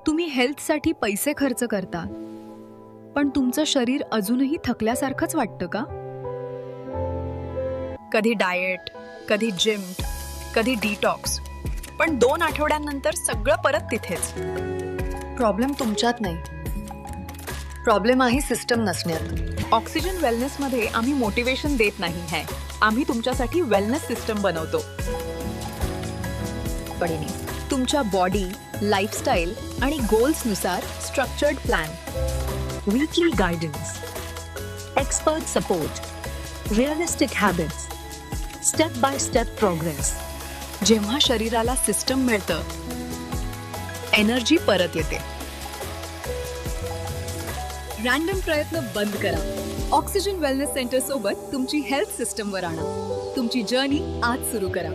तुम्ही हेल्थसाठी पैसे खर्च करता, पण तुमचं शरीर अजूनही थकल्यासारखंच वाटतं का? कधी डाएट, कधी जिम, कधी डिटॉक्स, पण 2 आठवड्यांनंतर सगळं परत तिथेच. प्रॉब्लेम तुमच्यात नाही, प्रॉब्लेम आहे सिस्टम नसण्यात. ऑक्सिजन वेलनेसमध्ये आम्ही मोटिवेशन देत नाही आहे, आम्ही तुमच्यासाठी वेलनेस सिस्टम बनवतो. तुमच्या बॉडी, लाईफस्टाईल आणि गोल्सनुसार structured plan, weekly guidance, expert support, realistic habits, step-by-step progress. जेव्हा शरीराला सिस्टम मिळतं, एनर्जी परत येते. रॅन्डम प्रयत्न बंद करा. ऑक्सिजन वेलनेस सेंटर सोबत तुमची हेल्थ सिस्टमवर आणा. तुमची जर्नी आज सुरू करा.